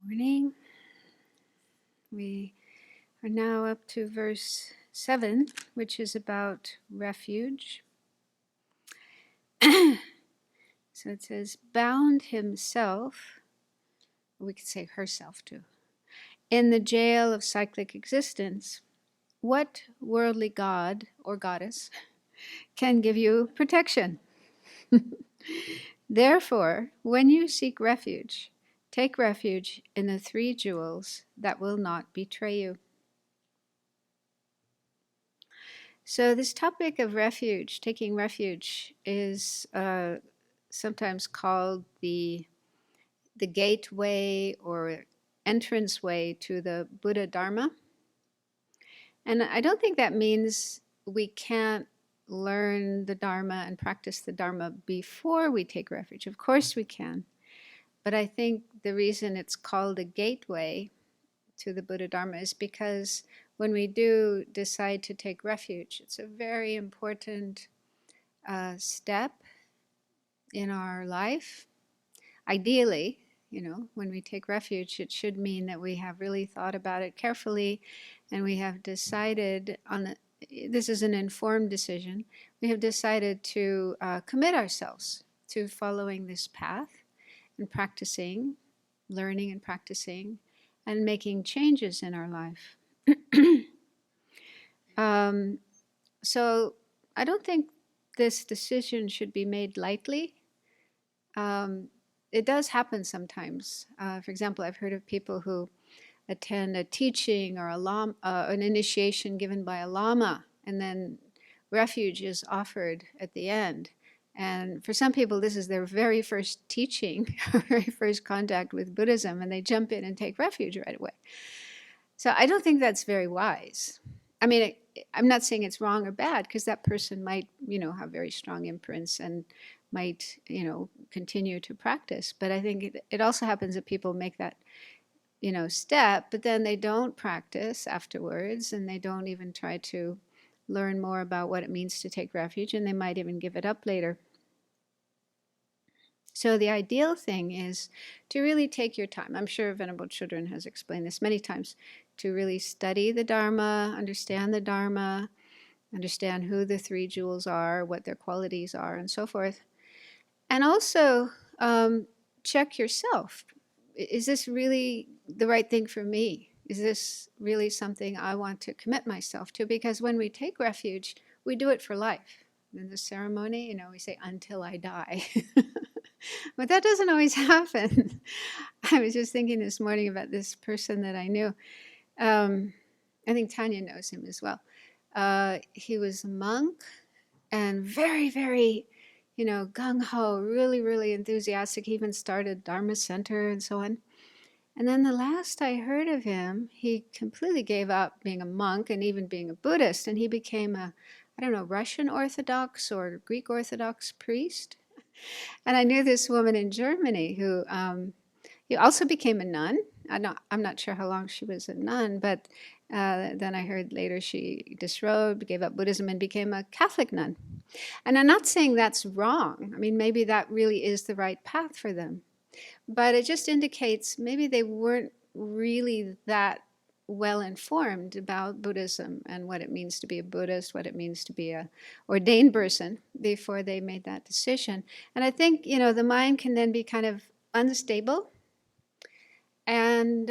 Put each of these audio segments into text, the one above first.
Morning. We are now up to verse 7, which is about refuge. So it says, bound himself, we could say herself too, in the jail of cyclic existence. What worldly god or goddess can give you protection? Therefore, when you seek refuge, take refuge in the three jewels that will not betray you. So this topic of refuge, taking refuge, is sometimes called the gateway or entranceway to the Buddhadharma. And I don't think that means we can't learn the Dharma and practice the Dharma before we take refuge. Of course we can. But I think the reason it's called a gateway to the Buddhadharma is because when we do decide to take refuge, it's a very important step in our life. Ideally, when we take refuge, it should mean that we have really thought about it carefully and we have decided this is an informed decision. We have decided to commit ourselves to following this path and practicing, learning and practicing, and making changes in our life. So I don't think this decision should be made lightly. It does happen sometimes. For example, I've heard of people who attend a teaching or an initiation given by a lama, and then refuge is offered at the end. And for some people, this is their very first teaching, very first contact with Buddhism, and they jump in and take refuge right away. So I don't think that's very wise. I mean, I'm not saying it's wrong or bad, because that person might, have very strong imprints and might, continue to practice. But I think it also happens that people make that, step, but then they don't practice afterwards, and they don't even try to learn more about what it means to take refuge, and they might even give it up later. So the ideal thing is to really take your time. I'm sure Venerable Children has explained this many times, to really study the Dharma, understand who the three jewels are, what their qualities are, and so forth. And also check yourself. Is this really the right thing for me? Is this really something I want to commit myself to? Because when we take refuge, we do it for life. In the ceremony, we say, until I die. But that doesn't always happen. I was just thinking this morning about this person that I knew. I think Tanya knows him as well. He was a monk and very, very, gung-ho, really, really enthusiastic. He even started Dharma Center and so on. And then the last I heard of him, he completely gave up being a monk and even being a Buddhist, and he became a, Russian Orthodox or Greek Orthodox priest. And I knew this woman in Germany who also became a nun. I'm not sure how long she was a nun, but then I heard later she disrobed, gave up Buddhism, and became a Catholic nun. And I'm not saying that's wrong. I mean, maybe that really is the right path for them. But it just indicates maybe they weren't really that well informed about Buddhism and what it means to be a Buddhist, what it means to be a ordained person before they made that decision. And I think, the mind can then be kind of unstable. And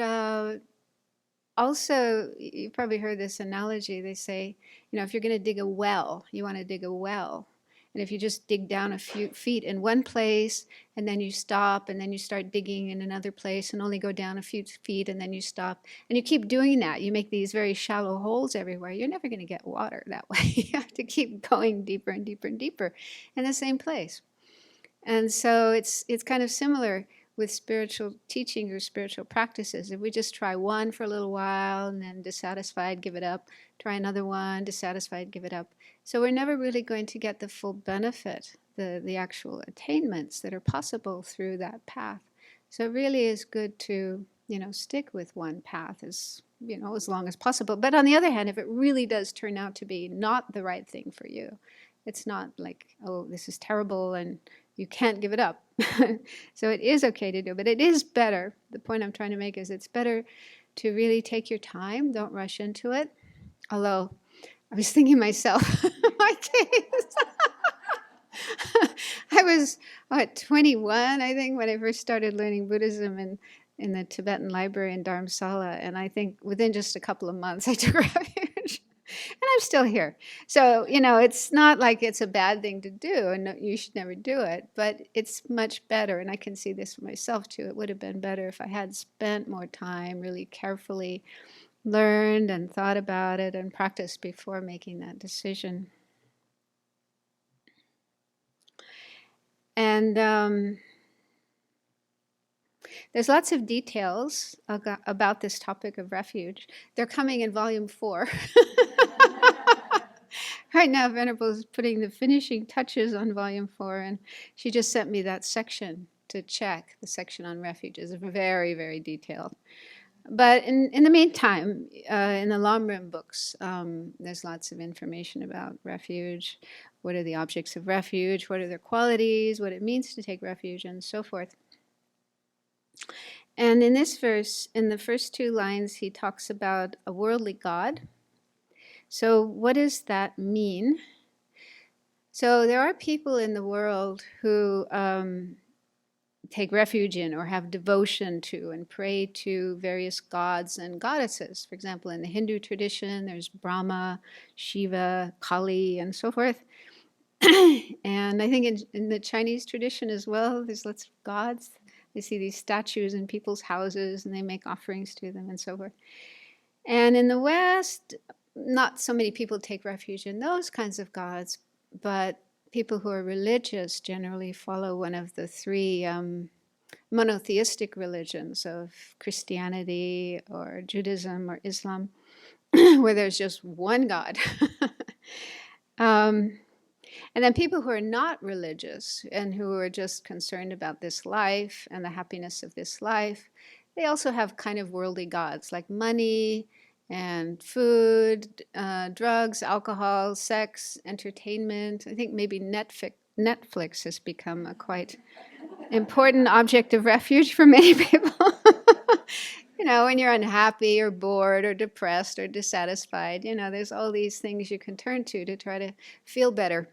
also, you've probably heard this analogy. They say, if you're going to dig a well, you want to dig a well. And if you just dig down a few feet in one place, and then you stop, and then you start digging in another place, and only go down a few feet, and then you stop, and you keep doing that, you make these very shallow holes everywhere, you're never going to get water that way. You have to keep going deeper and deeper and deeper in the same place. And so it's kind of similar with spiritual teaching or spiritual practices. If we just try one for a little while and then dissatisfied, give it up, try another one, dissatisfied, give it up. So we're never really going to get the full benefit, the actual attainments that are possible through that path. So it really is good to, stick with one path as long as possible. But on the other hand, if it really does turn out to be not the right thing for you, it's not like, oh, this is terrible and You can't give it up. So it is okay to do, but it is better. The point I'm trying to make is it's better to really take your time. Don't rush into it. Although I was thinking myself, my case. I was, 21, I think, when I first started learning Buddhism in the Tibetan library in Dharamsala. And I think within just a couple of months, I took refuge. And I'm still here. So, it's not like it's a bad thing to do, and you should never do it, but it's much better. And I can see this for myself too. It would have been better if I had spent more time, really carefully learned and thought about it and practiced before making that decision. And there's lots of details about this topic of refuge. They're coming in volume 4. Right now, Venerable is putting the finishing touches on volume 4, and she just sent me that section to check. The section on refuge is very, very detailed. But in the meantime, in the Lamrim books, there's lots of information about refuge. What are the objects of refuge? What are their qualities? What it means to take refuge, and so forth. And in this verse, in the first 2 lines, he talks about a worldly God. So what does that mean? So there are people in the world who take refuge in or have devotion to and pray to various gods and goddesses. For example, in the Hindu tradition, there's Brahma, Shiva, Kali, and so forth. And I think in the Chinese tradition as well, there's lots of gods. You see these statues in people's houses, and they make offerings to them and so forth. And in the West, not so many people take refuge in those kinds of gods, but people who are religious generally follow one of the 3 monotheistic religions of Christianity or Judaism or Islam, where there's just one God. And then people who are not religious and who are just concerned about this life and the happiness of this life, they also have kind of worldly gods like money and food, drugs, alcohol, sex, entertainment. I think maybe Netflix has become a quite important object of refuge for many people. When you're unhappy or bored or depressed or dissatisfied, there's all these things you can turn to try to feel better,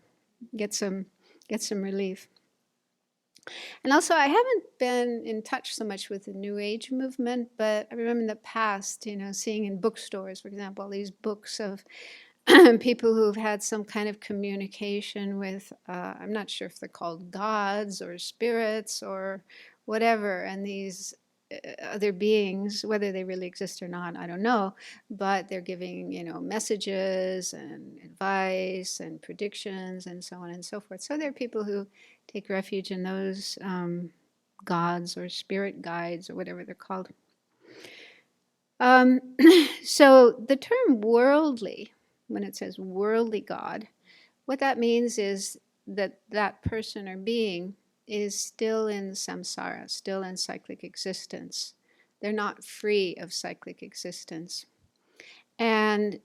get some relief. And also, I haven't been in touch so much with the New Age movement, but I remember in the past, seeing in bookstores, for example, all these books of people who've had some kind of communication with, I'm not sure if they're called gods or spirits or whatever, and these other beings, whether they really exist or not, I don't know, but they're giving, messages and advice and predictions and so on and so forth. So there are people who take refuge in those gods or spirit guides or whatever they're called. So the term worldly, when it says worldly God, what that means is that that person or being is still in samsara, still in cyclic existence. They're not free of cyclic existence. And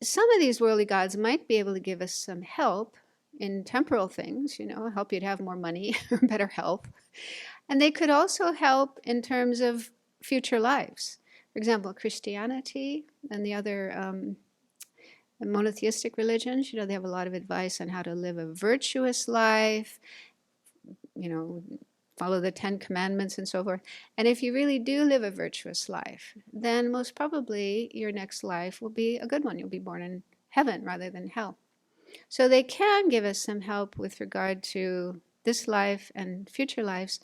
some of these worldly gods might be able to give us some help in temporal things, help you to have more money or better health. And they could also help in terms of future lives. For example, Christianity and the other monotheistic religions, they have a lot of advice on how to live a virtuous life, follow the 10 commandments and so forth. And if you really do live a virtuous life, then most probably your next life will be a good one. You'll be born in heaven rather than hell. So they can give us some help with regard to this life and future lives,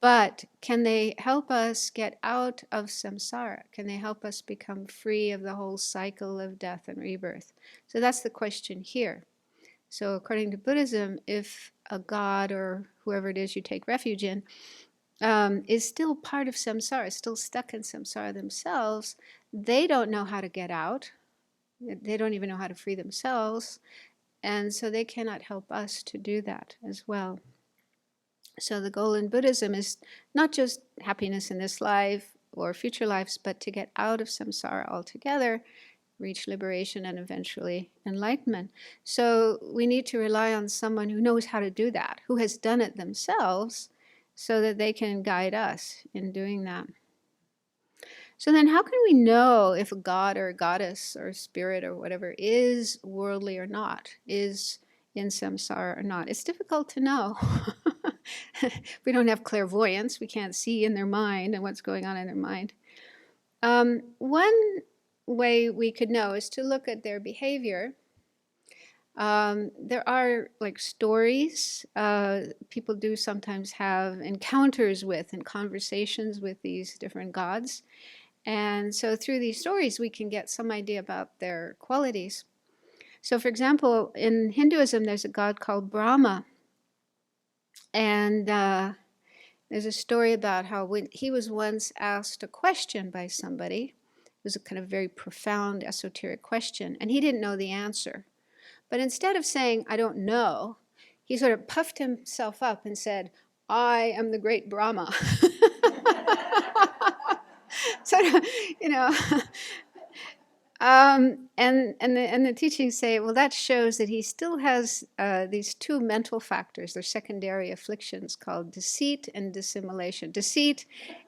but can they help us get out of samsara? Can they help us become free of the whole cycle of death and rebirth? So that's the question here. So according to Buddhism, if a god or whoever it is you take refuge in is still part of samsara, still stuck in samsara themselves, they don't know how to get out. They don't even know how to free themselves. And so they cannot help us to do that as well. So the goal in Buddhism is not just happiness in this life or future lives, but to get out of samsara altogether reach liberation and eventually enlightenment. So we need to rely on someone who knows how to do that, who has done it themselves, so that they can guide us in doing that. So then how can we know if a god or a goddess or a spirit or whatever is worldly or not, is in samsara or not? It's difficult to know. We don't have clairvoyance. We can't see in their mind and what's going on in their mind. One way we could know is to look at their behavior. There are like stories. People do sometimes have encounters with and conversations with these different gods. And so through these stories, we can get some idea about their qualities. So for example, in Hinduism, there's a god called Brahma. And there's a story about how when he was once asked a question by somebody, it was a kind of very profound esoteric question, and he didn't know the answer. But instead of saying, I don't know, he sort of puffed himself up and said, I am the great Brahma. Sort of, you know. And the teachings say, well, that shows that he still has these two mental factors. They're secondary afflictions called deceit and dissimulation. Deceit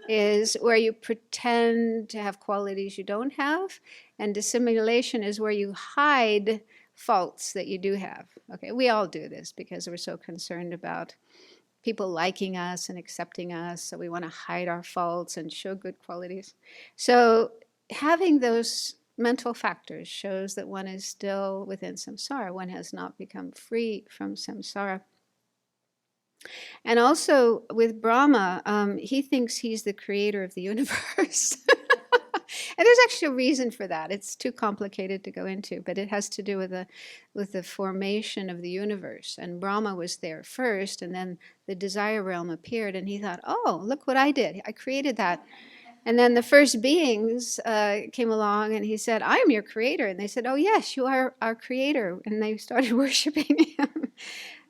is where you pretend to have qualities you don't have, and dissimulation is where you hide faults that you do have. Okay, we all do this because we're so concerned about people liking us and accepting us, so we want to hide our faults and show good qualities. So having those mental factors shows that one is still within samsara. One has not become free from samsara. And also with Brahma, he thinks he's the creator of the universe. And there's actually a reason for that. It's too complicated to go into, but it has to do with the formation of the universe. And Brahma was there first, and then the desire realm appeared, and he thought, oh, look what I did. I created that. And then the first beings came along, and he said, I am your creator. And they said, oh, yes, you are our creator. And they started worshiping him.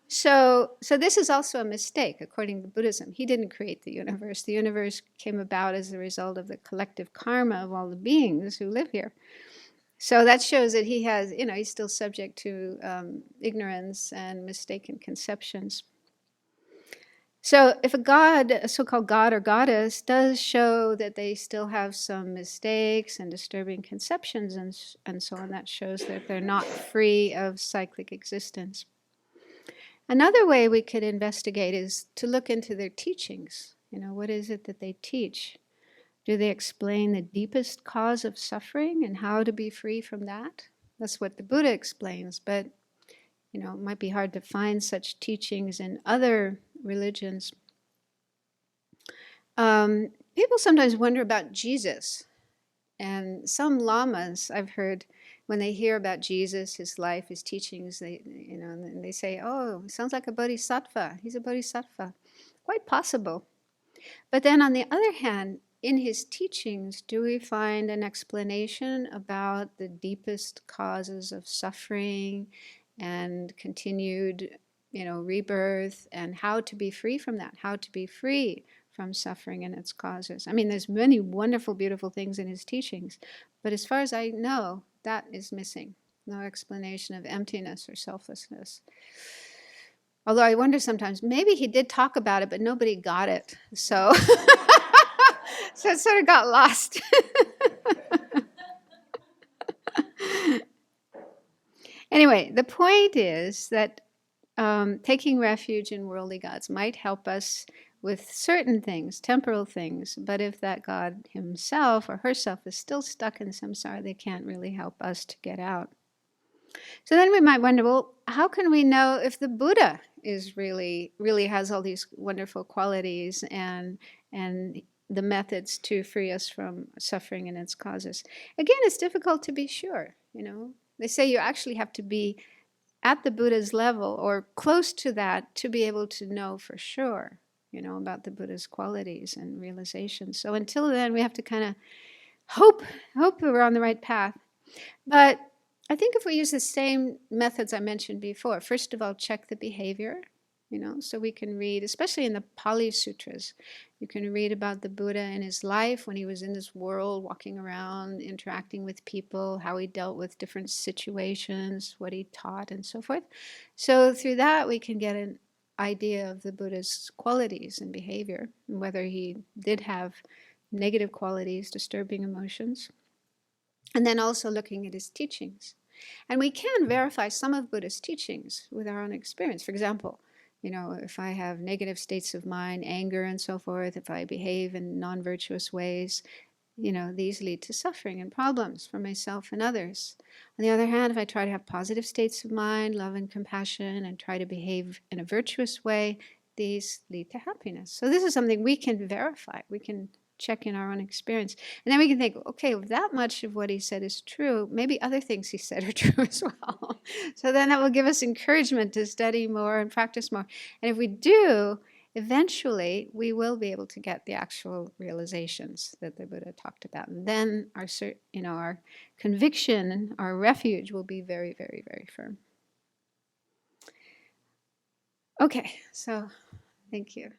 So this is also a mistake, according to Buddhism. He didn't create the universe. The universe came about as a result of the collective karma of all the beings who live here. So that shows that he has, he's still subject to ignorance and mistaken conceptions. So if a god, a so-called god or goddess, does show that they still have some mistakes and disturbing conceptions and so on, that shows that they're not free of cyclic existence. Another way we could investigate is to look into their teachings. What is it that they teach? Do they explain the deepest cause of suffering and how to be free from that? That's what the Buddha explains, but it might be hard to find such teachings in other religions. People sometimes wonder about Jesus. And some lamas, I've heard, when they hear about Jesus, his life, his teachings, and they say, oh, he sounds like a bodhisattva. He's a bodhisattva. Quite possible. But then on the other hand, in his teachings, do we find an explanation about the deepest causes of suffering and continued, rebirth, and how to be free from that, how to be free from suffering and its causes? I mean, there's many wonderful, beautiful things in his teachings, but as far as I know, that is missing. No explanation of emptiness or selflessness. Although I wonder sometimes, maybe he did talk about it, but nobody got it. So, so it sort of got lost. Anyway, the point is that taking refuge in worldly gods might help us with certain things, temporal things, but if that god himself or herself is still stuck in samsara, they can't really help us to get out. So then we might wonder, well, how can we know if the Buddha is really has all these wonderful qualities and the methods to free us from suffering and its causes? Again, it's difficult to be sure. They say you actually have to be at the Buddha's level or close to that to be able to know for sure, about the Buddha's qualities and realizations. So until then, we have to kind of hope that we're on the right path. But I think if we use the same methods I mentioned before, first of all, check the behavior. So we can read, especially in the Pali Sutras, you can read about the Buddha and his life when he was in this world, walking around, interacting with people, how he dealt with different situations, what he taught, and so forth. So through that, we can get an idea of the Buddha's qualities and behavior, and whether he did have negative qualities, disturbing emotions, and then also looking at his teachings. And we can verify some of Buddha's teachings with our own experience. For example, if I have negative states of mind, anger and so forth, if I behave in non-virtuous ways, these lead to suffering and problems for myself and others. On the other hand, if I try to have positive states of mind, love and compassion, and try to behave in a virtuous way, these lead to happiness. So this is something we can verify. We can check in our own experience. And then we can think, okay, if that much of what he said is true, maybe other things he said are true as well. So then that will give us encouragement to study more and practice more. And if we do, eventually we will be able to get the actual realizations that the Buddha talked about. And then our conviction, our refuge will be very, very, very firm. Okay, so thank you.